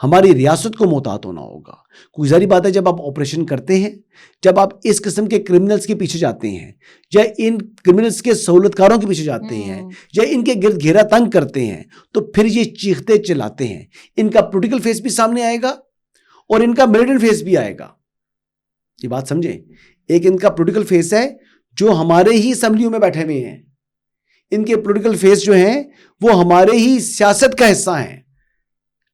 ہماری ریاست کو محتاط ہونا ہوگا. کوئی ظاہری بات ہے جب آپ آپریشن کرتے ہیں, جب آپ اس قسم کے کرمنلز کے پیچھے جاتے ہیں یا ان کرمنلز کے سہولت کاروں کے پیچھے جاتے ہیں یا ان کے گرد گھیرا تنگ کرتے ہیں, تو پھر یہ چیختے چلاتے ہیں. ان کا پولیٹیکل فیس بھی سامنے آئے گا اور ان کا ملیٹنٹ فیس بھی آئے گا. یہ بات سمجھیں, ایک ان کا پولیٹیکل فیس ہے جو ہمارے ہی اسمبلیوں میں بیٹھے ہوئے ہیں, ان کے پولیٹیکل فیس جو ہیں وہ ہمارے ہی سیاست کا حصہ ہیں.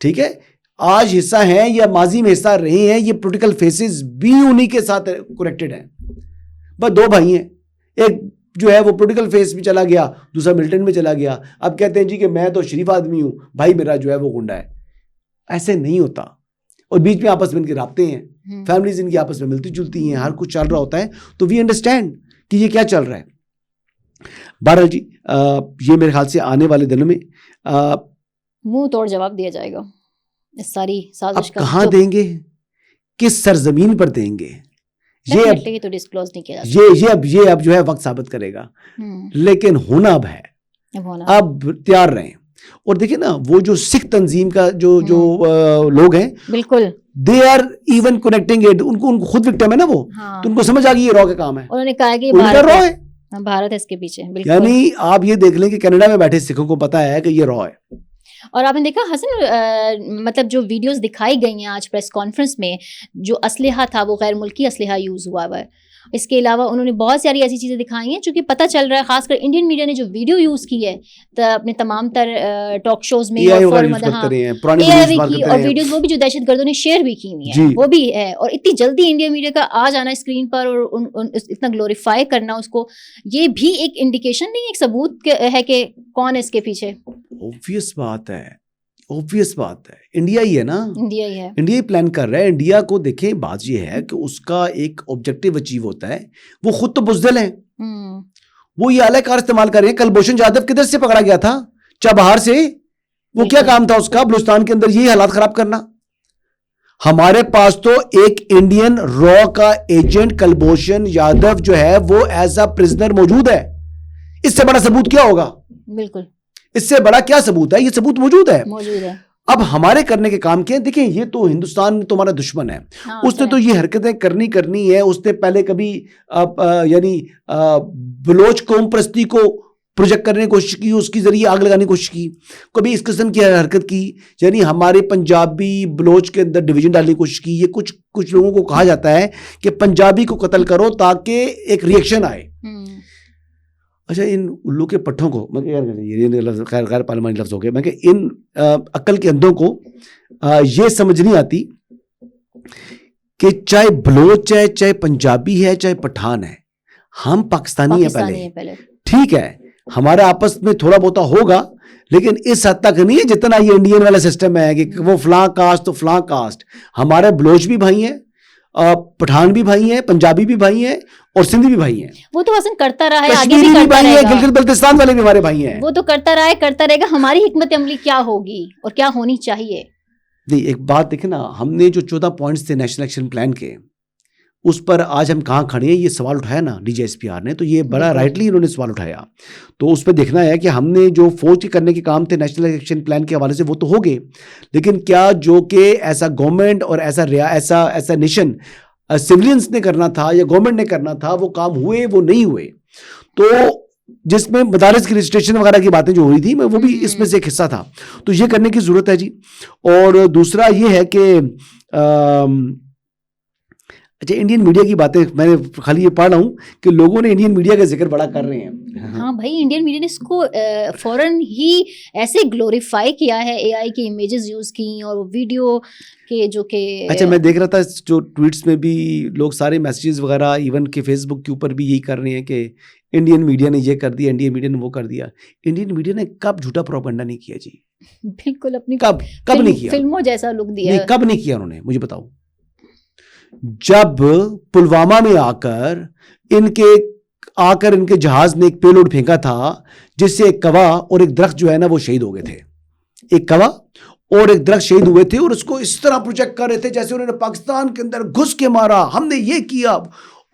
ٹھیک ہے, آج حصہ ہیں یا ماضی میں حصہ رہے ہیں, یہ پولیٹیکل فیسز بھی انہی کے ساتھ کنیکٹڈ ہیں. بس دو بھائی ہیں, ایک جو ہے وہ پولیٹیکل فیس میں چلا گیا, دوسرا ملٹن میں چلا گیا. اب کہتے ہیں جی کہ میں تو شریف آدمی ہوں, بھائی میرا جو ہے وہ گنڈا ہے. ایسے نہیں ہوتا. اور بیچ میں آپس میں ان کے رابطے ہیں, فیملیز ان کی آپس میں ملتی جلتی ہیں, ہر کچھ چل رہا ہوتا ہے. تو وی انڈرسٹینڈ کہ یہ کیا چل رہا ہے. بہرحال جی یہ میرے خیال سے آنے والے دنوں میں منہ توڑ جواب دیا جائے گا اس ساری سازش کا. کہاں دیں گے, کس سرزمین پر دیں گے, یہ تو ڈسکلوز نہیں کیا جا سکتا. یہ اب جو ہے وقت ثابت کرے گا. لیکن ہونا اب ہے, اب تیار رہیں. اور دیکھیں نا وہ جو سکھ تنظیم کا جو لوگ ہیں, بالکل they are even connecting it. ان کو خود وکٹم ہے نا وہ, تو ان کو سمجھ آ گئی یہ را کا کام ہے. انہوں نے کہا کہ را ہے, بھارت ہے اس کے پیچھے. یعنی آپ یہ دیکھ لیں کہ کینیڈا میں بیٹھے سکھوں کو پتا ہے کہ یہ را ہے. اور آپ نے دیکھا حسن, مطلب جو ویڈیوز دکھائی گئی ہیں آج پریس کانفرنس میں, جو اسلحہ تھا وہ غیر ملکی اسلحہ یوز ہوا ہے. اس کے علاوہ انہوں نے بہت ساری ایسی چیزیں دکھائی ہیں چونکہ پتہ چل رہا ہے, خاص کر انڈین میڈیا نے جو ویڈیو یوز کی ہے اپنے تمام تر ٹاک شوز میں, اور ویڈیوز وہ بھی جو دہشت گردوں نے شیئر بھی کی ہوئی ہیں وہ بھی ہے. اور اتنی جلدی انڈین میڈیا کا آ جانا اسکرین پر اور اتنا گلوریفائی کرنا اس کو, یہ بھی ایک انڈیکیشن نہیں, ایک ثبوت ہے کہ کون ہے اس کے پیچھے. اوبویس بات ہے, انڈیا ہی ہے نا, انڈیا ہی ہے, انڈیا ہی پلان کر رہا ہے. انڈیا کو دیکھیں, بات یہ ہے کہ اس کا ایک آبجیکٹو اچیو ہوتا ہے. وہ خود تو بزدل ہیں, وہ یہ اعلی کار استعمال کر رہے ہیں. کلبھوشن جادو کدھر سے پکڑا گیا تھا, چابہار سے. وہ کیا کام تھا اس کا بلوچستان کے اندر, یہی حالات خراب کرنا. ہمارے پاس تو ایک انڈین را کا ایجنٹ کلبھوشن یادو جو ہے وہ ایز اے پرزنر موجود ہے. اس سے بڑا ثبوت کیا ہوگا؟ بالکل, اس سے بڑا کیا ثبوت ہے؟ یہ ثبوت موجود ہے. اب ہمارے کرنے کے کام کیا ہیں؟ دیکھیں, یہ تو ہندوستان تمہارا دشمن ہے. اس نے تو یہ حرکتیں کرنی ہے. اس نے پہلے کبھی یعنی بلوچ قوم پرستی کو پروجیکٹ کرنے کی کوشش کی, اس کے ذریعے آگ لگانے کی کوشش کی. کبھی اس قسم کی حرکت کی, یعنی ہمارے پنجابی بلوچ کے اندر ڈویژن ڈالنے کی کوشش کی. یہ کچھ لوگوں کو کہا جاتا ہے کہ پنجابی کو قتل کرو تاکہ ایک ریئیکشن آئے. اچھا, ان الو کے پٹھوں کو, میں غیر پارلیمانی لفظ ہو گیا, میں کہ ان عقل کے اندھوں کو یہ سمجھ نہیں آتی کہ چاہے بلوچ ہے, چاہے پنجابی ہے, چاہے پٹھان ہے, ہم پاکستانی ہیں پہلے. ٹھیک ہے, ہمارا آپس میں تھوڑا بہت ہوگا, لیکن اس حد تک نہیں ہے جتنا یہ انڈین والا سسٹم ہے کہ وہ فلاں کاسٹ تو فلاں کاسٹ. ہمارے بلوچ بھی بھائی ہیں, پٹھان بھی بھائی ہیں, پنجابی بھی بھائی ہیں, اور سندھی بھی بھائی ہیں. وہ تو حسن کرتا رہا ہے, آگے بھی کرتا رہے گا. گلگت بلتستان والے بھی ہمارے بھائی ہیں. وہ تو کرتا رہے گا. ہماری حکمت عملی کیا ہوگی اور کیا ہونی چاہیے؟ نہیں, ایک بات دیکھیں نا, ہم نے جو 14 پوائنٹس تھے نیشنل ایکشن پلان کے, اس پر آج ہم کہاں کھڑے ہیں, یہ سوال اٹھایا نا D G S P R نے, تو یہ بڑا رائٹلی انہوں نے سوال اٹھایا. تو اس پہ دیکھنا ہے کہ ہم نے جو فوج کے کرنے کے کام تھے نیشنل ایکشن پلان کے حوالے سے وہ تو ہو گئے, لیکن کیا جو کہ ایسا گورنمنٹ اور ایسا نیشن سیولینز نے کرنا تھا یا گورنمنٹ نے کرنا تھا, وہ کام ہوئے, وہ نہیں ہوئے. تو جس میں مدارس کی رجسٹریشن وغیرہ کی باتیں جو ہوئی تھی, وہ بھی اس میں سے ایک حصہ تھا. تو یہ کرنے کی ضرورت ہے جی. اور دوسرا یہ ہے کہ اچھا, انڈین میڈیا کی باتیں میں نے خالی یہ پڑھ رہا ہوں کہ لوگوں نے انڈین میڈیا کا ذکر بڑا کر رہے ہیں. ہاں بھائی, انڈین میڈیا نے اس کو فوراً ہی ایسے گلوریفائی کیا ہے, اے آئی کی امیجز یوز کی اور ویڈیو کے جو کہ اچھا میں دیکھ رہا تھا جو ٹویٹس میں بھی لوگ سارے میسیجز وغیرہ ایون کہ فیس بک کے اوپر بھی یہی کر رہے ہیں کہ انڈین میڈیا نے یہ کر دیا, انڈین میڈیا نے وہ کر دیا. انڈین میڈیا نے کب جھوٹا پروپیگنڈا نہیں کیا جی؟ بالکل اپنی کب نہیں کیا, فلموں جیسا لک دیا. نہیں, کب نہیں کیا انہوں نے, مجھے بتاؤ. جب پلوامہ میں آ کر ان کے جہاز نے ایک پیلوڈ پھینکا تھا جس سے ایک کوا اور ایک درخت جو ہے نا وہ شہید ہو گئے تھے. ایک کوا اور ایک درخت شہید ہوئے تھے, اور اس کو اس طرح پروجیکٹ کر رہے تھے جیسے انہوں نے پاکستان کے اندر گھس کے مارا, ہم نے یہ کیا.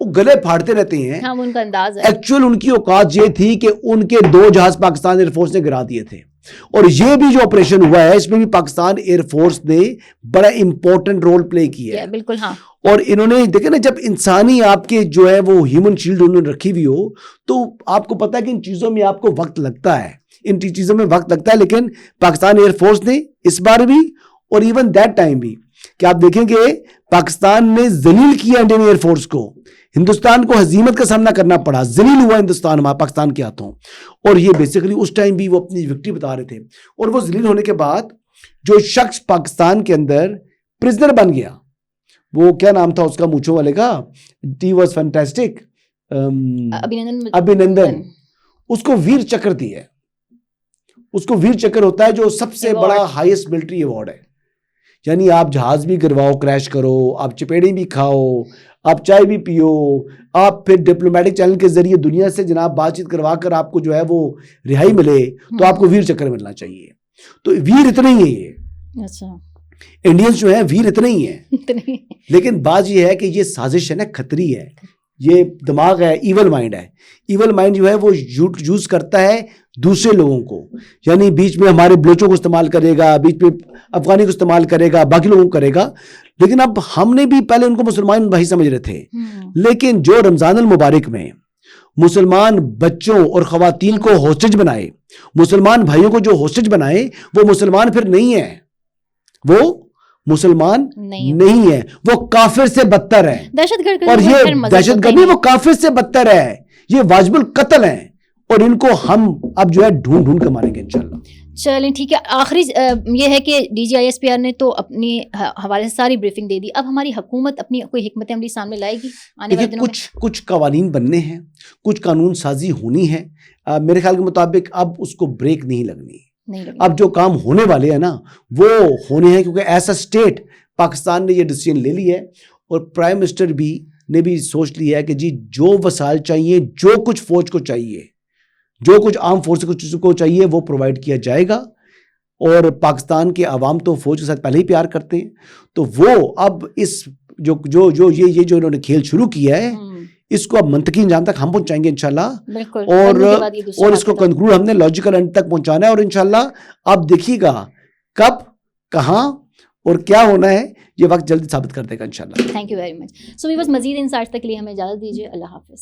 وہ گلے پھاڑتے رہتے ہیں. ہاں ان کا انداز ہے. ایکچوئل ان کی اوقات یہ تھی کہ ان کے 2 جہاز پاکستان ایئر فورس نے گرا دیے تھے, اور یہ بھی جو آپریشن ہوا ہے اس میں بھی پاکستان ایئر فورس نے بڑا امپورٹنٹ رول پلے کیا ہے. بالکل ہاں. اور انہوں نے دیکھیں نا, جب انسانی آپ کے جو ہے وہ ہیومن شیلڈ انہوں نے رکھی ہوئی ہو تو آپ کو پتا ہے کہ ان چیزوں میں آپ کو وقت لگتا ہے, ان چیزوں میں وقت لگتا ہے. لیکن پاکستان ایئر فورس نے اس بار بھی اور ایون دیٹ ٹائم بھی, کہ آپ دیکھیں کہ پاکستان نے ذلیل کیا انڈین ایئر فورس کو, ہندوستان کو ہزیمت کا سامنا کرنا پڑا, ذلیل ہوا ہندوستان پاکستان کے ہاتھوں. اور یہ بیسیکلی اس ٹائم بھی وہ اپنی وکٹری بتا رہے تھے. اور وہ ذلیل ہونے کے بعد جو شخص پاکستان کے اندر پرزنر بن گیا, وہ کیا نام تھا اس کا مونچھوں والے کا, ٹی واز فینٹاسٹک, ابھینندن, اس کو ویر چکر دی ہے. اس کو ویر چکر ہوتا ہے جو سب سے بڑا ہائیسٹ ملٹری ایوارڈ ہے. یعنی آپ جہاز بھی گرواؤ, کریش کرو, آپ چپیڑی بھی کھاؤ, آپ چائے بھی پیو, آپ پھر ڈپلومیٹک چینل کے ذریعے دنیا سے جناب بات چیت کروا کر آپ کو جو ہے وہ رہائی ملے, تو آپ کو ویر چکر ملنا چاہیے. تو ویر اتنا ہی ہے یہ. اچھا, انڈینز جو ہیں ویر اتنے ہی ہیں. لیکن بات یہ ہے کہ یہ سازش ہے نا, خطری ہے, یہ دماغ ہے, ایول مائنڈ ہے. ایول مائنڈ جو ہے وہ یوز کرتا ہے دوسرے لوگوں کو, یعنی بیچ میں ہمارے بلوچوں کو استعمال کرے گا, بیچ میں افغانی کو استعمال کرے گا, باقی لوگوں کو کرے گا. لیکن اب ہم نے بھی پہلے ان کو مسلمان بھائی سمجھ رہے تھے, لیکن جو رمضان المبارک میں مسلمان بچوں اور خواتین کو ہوسٹیج بنائے, مسلمان بھائیوں کو جو ہوسٹیج بنائے, وہ مسلمان پھر نہیں ہے, وہ مسلمان نہیں ہے, وہ کافر سے بدتر ہے. دہشت گرد, اور یہ دہشت گردی وہ کافر سے بدتر ہے, یہ واجب القتل ہے. اور ان کو ہم اب جو ہے ڈھونڈ کر ماریں گے انشاءاللہ. چلیں ٹھیک ہے. آخری یہ ہے کہ ڈی جی ISPR نے تو اپنی حوالے سے ساری بریفنگ دے دی. اب ہماری حکومت اپنی کوئی حکمت عملی سامنے لائے گی آنے والے دنوں میں؟ کچھ قوانین بننے ہیں, کچھ قانون سازی ہونی ہے. میرے خیال کے مطابق اب اس کو بریک نہیں لگنی. اب جو کام ہونے والے ہیں نا وہ ہونے ہیں, کیونکہ ایسا اسٹیٹ پاکستان نے یہ ڈیسیژن لے لی ہے, اور پرائم منسٹر بھی نے بھی سوچ لیا ہے کہ جی جو وسائل چاہیے, جو کچھ فوج کو چاہیے, جو کچھ عام فورس کو چاہیے وہ پرووائڈ کیا جائے گا. اور پاکستان کے عوام تو فوج کے ساتھ پہلے ہی پیار کرتے ہیں, تو وہ اب اس جو انہوں نے کھیل شروع کیا ہے اس کو اب منطقی انجام تک ہم پہنچائیں گے انشاءاللہ. اور اس کو کنکلوڈ ہم نے لاجیکل اینڈ تک پہنچانا ہے, اور انشاءاللہ آپ دیکھیے گا کب, کہاں اور کیا ہونا ہے, یہ وقت جلدی ثابت کر دے گا انشاءاللہ. Thank you very much. So viewers, مزید انسائٹس تک کے لیے ہمیں اجازت دیجیے. اللہ حافظ.